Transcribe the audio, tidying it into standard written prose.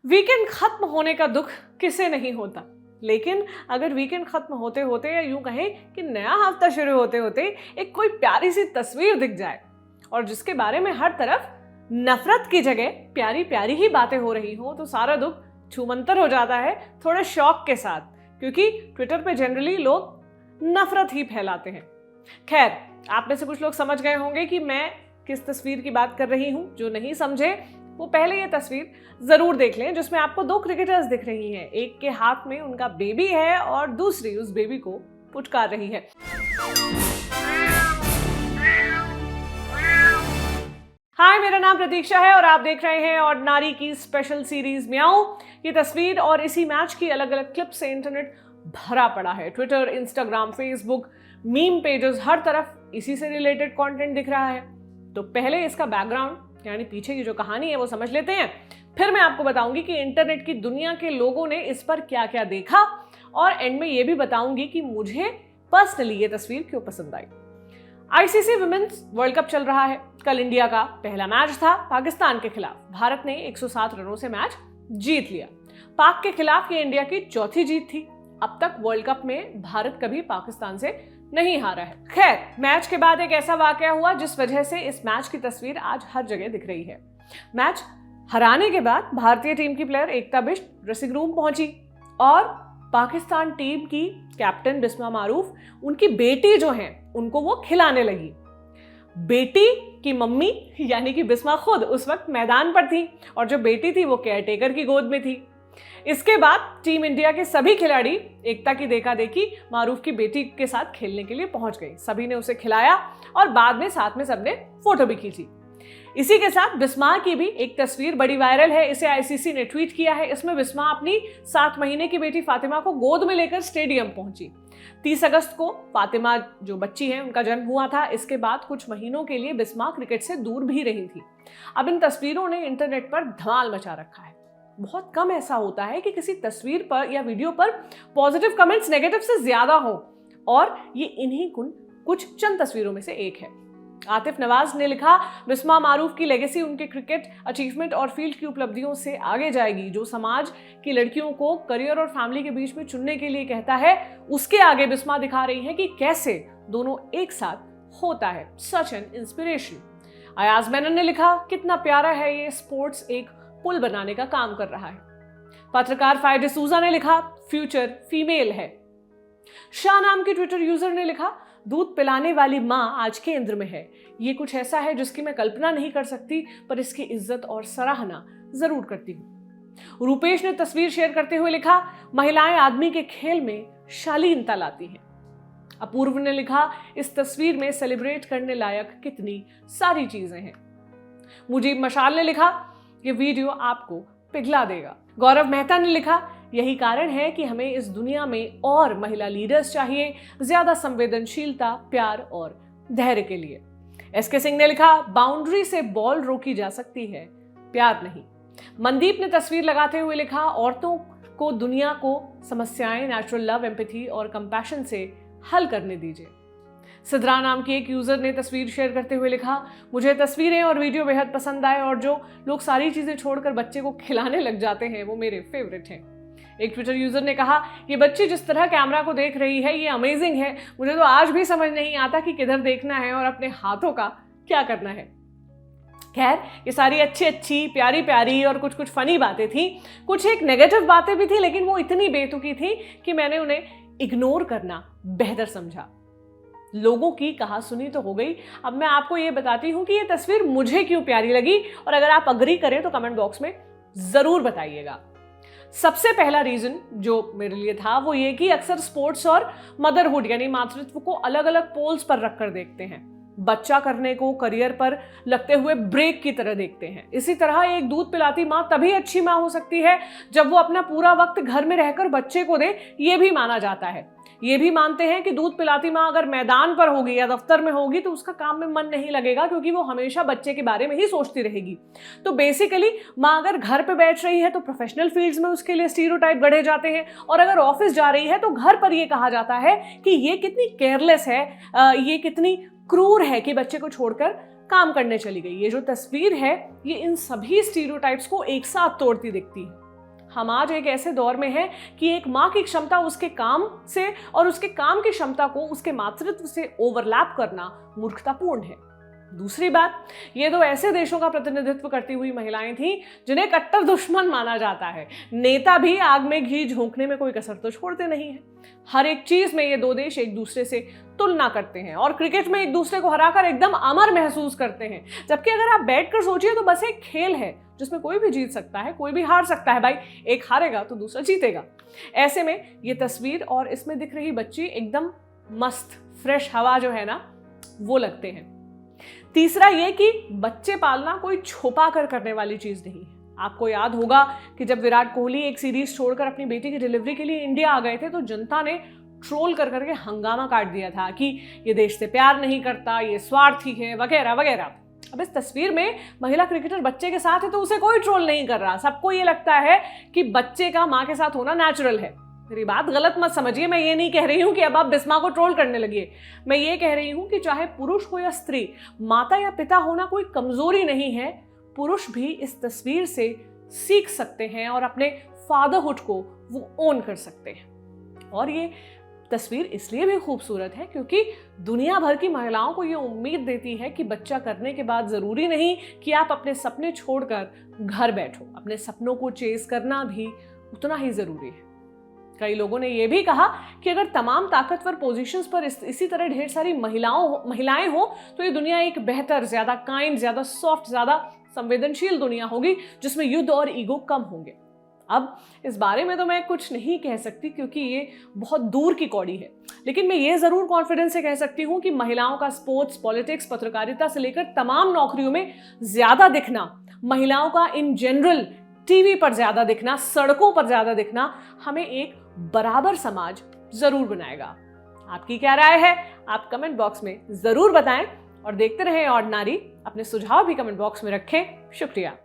Weekend खत्म होने का दुख किसे नहीं होता, लेकिन अगर वीकेंड खत्म होते होते या यूं कहें कि नया हफ्ता शुरू होते होते एक कोई प्यारी सी तस्वीर दिख जाए और जिसके बारे में हर तरफ नफरत की जगह प्यारी प्यारी ही बातें हो रही हो, तो सारा दुख छूमंतर हो जाता है थोड़े शौक के साथ, क्योंकि ट्विटर पे जनरली लोग नफरत ही फैलाते हैं। खैर, आप में से कुछ लोग समझ गए होंगे कि मैं किस तस्वीर की बात कर रही हूं। जो नहीं समझे वो पहले ये तस्वीर जरूर देख लें, जिसमें आपको दो क्रिकेटर्स दिख रही हैं। एक के हाथ में उनका बेबी है और दूसरी उस बेबी को पुचकार रही है। हाय, मेरा नाम प्रतीक्षा है और आप देख रहे हैं ऑर्डिनरी की स्पेशल सीरीज म्याऊ। ये तस्वीर और इसी मैच की अलग अलग क्लिप से इंटरनेट भरा पड़ा है। Twitter, Instagram, Facebook, meme pages, हर तरफ इसी से रिलेटेड कंटेंट दिख रहा है। तो पहले इसका बैकग्राउंड यानी पीछे की जो कहानी है वो समझ लेते हैं, फिर मैं आपको बताऊंगी कि इंटरनेट की दुनिया के लोगों ने इस पर क्या क्या देखा, और एंड में ये भी बताऊंगी कि मुझे पर्सनली ये तस्वीर क्यों पसंद आई। आईसीसी विमेंस वर्ल्ड कप चल रहा है। कल इंडिया का पहला मैच था पाकिस्तान के खिलाफ। भारत ने 107 रनों से मैच जीत लिया। पाक के खिलाफ ये इंडिया की चौथी जीत थी। अब तक वर्ल्ड कप में भारत कभी पाकिस्तान से नहीं हारा है। खैर, मैच के बाद एक ऐसा वाकया हुआ जिस वजह से इस मैच की तस्वीर आज हर जगह दिख रही है। मैच हराने के बाद भारतीय टीम की प्लेयर एकता बिष्ट ड्रेसिंग रूम पहुंची और पाकिस्तान टीम की कैप्टन बिस्मा मारूफ, उनकी बेटी जो है उनको वो खिलाने लगी। बेटी की मम्मी यानी कि बिस्मा खुद उस वक्त मैदान पर थी और जो बेटी थी वो केयरटेकर की गोद में थी। इसके बाद टीम इंडिया के सभी खिलाड़ी एकता की देखा देखी मारूफ की बेटी के साथ खेलने के लिए पहुंच गए। सभी ने उसे खिलाया और बाद में साथ में सबने फोटो भी खींची। इसी के साथ बिस्मा की भी एक तस्वीर बड़ी वायरल है। इसे आईसीसी ने ट्वीट किया है। इसमें बिस्मा अपनी 7 महीने की बेटी फातिमा को गोद में लेकर स्टेडियम पहुंची। 30 अगस्त को फातिमा जो बच्ची है उनका जन्म हुआ था। इसके बाद कुछ महीनों के लिए बिस्मा क्रिकेट से दूर भी रही थी। अब इन तस्वीरों ने इंटरनेट पर धमाल मचा रखा है। बहुत कम ऐसा होता है कि किसी तस्वीर पर या वीडियो पर पॉजिटिव कमेंट्स नेगेटिव से ज्यादा हो, और ये इन्हीं कुछ चंद तस्वीरों में से एक है। आतिफ नवाज ने लिखा, बिस्मा मारूफ की लेगेसी उनके क्रिकेट अचीवमेंट और फील्ड की उपलब्धियों से आगे जाएगी। जो समाज की लड़कियों को करियर और फैमिली के बीच में चुनने के लिए कहता है, उसके आगे बिस्मा दिखा रही है कि कैसे दोनों एक साथ होता है। Such an inspiration. Ayaz Menon ने लिखा, कितना प्यारा है ये स्पोर्ट्स एक पुल बनाने का काम कर रहा है। पत्रकार फायर डिसूजा ने लिखा, फ्यूचर फीमेल है। शाह नाम के ट्विटर यूजर ने लिखा, दूध पिलाने वाली मां आज केंद्र में है। ये कुछ ऐसा है जिसकी मैं कल्पना नहीं कर सकती, पर इसकी इज्जत और सराहना जरूर करती हूं। रूपेश ने तस्वीर शेयर करते हुए लिखा, महिलाएं आदमी के खेल में शालीनता लाती हैं। अपूर्व ने लिखा, इस तस्वीर में सेलिब्रेट करने लायक कितनी सारी चीजें हैं। मुजीब मशाल ने लिखा, ये वीडियो आपको पिघला देगा। गौरव मेहता ने लिखा, यही कारण है कि हमें इस दुनिया में और महिला लीडर्स चाहिए, ज्यादा संवेदनशीलता, प्यार और धैर्य के लिए। एसके सिंह ने लिखा, बाउंड्री से बॉल रोकी जा सकती है, प्यार नहीं। मनदीप ने तस्वीर लगाते हुए लिखा, औरतों को दुनिया को समस्याएं नेचुरल लव, एम्पैथी और कंपैशन से हल करने दीजिए। सिद्रा नाम की एक यूजर ने तस्वीर शेयर करते हुए लिखा, मुझे तस्वीरें और वीडियो बेहद पसंद आए और जो लोग सारी चीजें छोड़कर बच्चे को खिलाने लग जाते हैं वो मेरे फेवरेट हैं। एक ट्विटर यूजर ने कहा, ये बच्ची जिस तरह कैमरा को देख रही है ये अमेजिंग है। मुझे तो आज भी समझ नहीं आता कि किधर देखना है और अपने हाथों का क्या करना है। खैर, ये सारी अच्छी प्यारी प्यारी और कुछ फनी बातें थी। कुछ एक नेगेटिव बातें भी थी, लेकिन वो इतनी बेतुकी थी कि मैंने उन्हें इग्नोर करना बेहतर समझा। लोगों की कहा सुनी तो हो गई। अब मैं आपको ये बताती हूँ कि ये तस्वीर मुझे क्यों प्यारी लगी, और अगर आप अग्री करें तो कमेंट बॉक्स में जरूर बताइएगा। सबसे पहला रीजन जो मेरे लिए था वो ये कि अक्सर स्पोर्ट्स और मदरहुड यानी मातृत्व को अलग अलग पोल्स पर रखकर देखते हैं। बच्चा करने को करियर पर लगते हुए ब्रेक की तरह देखते हैं। इसी तरह एक दूध पिलाती मां तभी अच्छी मां हो सकती है जब वो अपना पूरा वक्त घर में रहकर बच्चे को दे, ये भी माना जाता है। ये भी मानते हैं कि दूध पिलाती मां अगर मैदान पर होगी या दफ्तर में होगी तो उसका काम में मन नहीं लगेगा, क्योंकि वो हमेशा बच्चे के बारे में ही सोचती रहेगी। तो बेसिकली मां अगर घर पे बैठ रही है तो प्रोफेशनल फील्ड्स में उसके लिए स्टीरियोटाइप गढ़े जाते हैं, और अगर ऑफिस जा रही है तो घर पर ये कहा जाता है कि ये कितनी केयरलेस है, ये कितनी क्रूर है कि बच्चे को छोड़कर काम करने चली गई। ये जो तस्वीर है ये इन सभी स्टीरियोटाइप्स को एक साथ तोड़ती दिखती है। हम आज एक ऐसे दौर में हैं कि एक माँ की क्षमता उसके काम से और उसके काम की क्षमता को उसके मातृत्व से ओवरलैप करना मूर्खतापूर्ण है। दूसरी बात, ये दो ऐसे देशों का प्रतिनिधित्व करती हुई महिलाएं थीं जिन्हें कट्टर दुश्मन माना जाता है। नेता भी आग में घी झोंकने में कोई कसर तो छोड़ते नहीं है। हर एक चीज में ये दो देश एक दूसरे से तुलना करते हैं और क्रिकेट में एक दूसरे को हराकर एकदम अमर महसूस करते हैं। जबकि अगर आप बैठकर सोचिए तो बस एक खेल है जिसमें कोई भी जीत सकता है, कोई भी हार सकता है। भाई, एक हारेगा तो दूसरा जीतेगा। ऐसे में ये तस्वीर और इसमें दिख रही बच्ची एकदम मस्त फ्रेश हवा जो है ना, वो लगते हैं। तीसरा ये कि बच्चे पालना कोई छुपा कर करने वाली चीज नहीं है। आपको याद होगा कि जब विराट कोहली एक सीरीज छोड़कर अपनी बेटी की डिलीवरी के लिए इंडिया आ गए थे तो जनता ने ट्रोल कर करके हंगामा काट दिया था कि ये देश से प्यार नहीं करता, ये स्वार्थी है, वगैरह वगैरह। अब इस तस्वीर में महिला क्रिकेटर बच्चे के साथ है तो उसे कोई ट्रोल नहीं कर रहा। सबको ये लगता है कि बच्चे का माँ के साथ होना नेचुरल है। मेरी बात गलत मत समझिए, मैं ये नहीं कह रही हूं कि अब आप बिस्मा को ट्रोल करने लगिए। मैं ये कह रही हूं कि चाहे पुरुष हो या स्त्री, माता या पिता होना कोई कमजोरी नहीं है। पुरुष भी इस तस्वीर से सीख सकते हैं और अपने फादरहुड को वो ओन कर सकते हैं। और ये तस्वीर इसलिए भी खूबसूरत है क्योंकि दुनिया भर की महिलाओं को ये उम्मीद देती है कि बच्चा करने के बाद जरूरी नहीं कि आप अपने सपने छोड़कर घर बैठो। अपने सपनों को चेस करना भी उतना ही जरूरी है। कई लोगों ने यह भी कहा कि अगर तमाम ताकतवर पोजीशंस पर इसी तरह ढेर सारी महिलाएं हो तो ये दुनिया एक बेहतर, ज्यादा काइंड, ज्यादा सॉफ्ट, ज्यादा संवेदनशील दुनिया होगी जिसमें युद्ध और ईगो कम होंगे। अब इस बारे में तो मैं कुछ नहीं कह सकती क्योंकि ये बहुत दूर की कौड़ी है, लेकिन मैं ये जरूर कॉन्फिडेंस से कह सकती हूँ कि महिलाओं का स्पोर्ट्स, पॉलिटिक्स, पत्रकारिता से लेकर तमाम नौकरियों में ज्यादा दिखना, महिलाओं का इन जनरल टीवी पर ज्यादा दिखना, सड़कों पर ज्यादा दिखना हमें एक बराबर समाज जरूर बनाएगा। आपकी क्या राय है? आप कमेंट बॉक्स में जरूर बताएं और देखते रहें ऑर्डिनरी। अपने सुझाव भी कमेंट बॉक्स में रखें। शुक्रिया।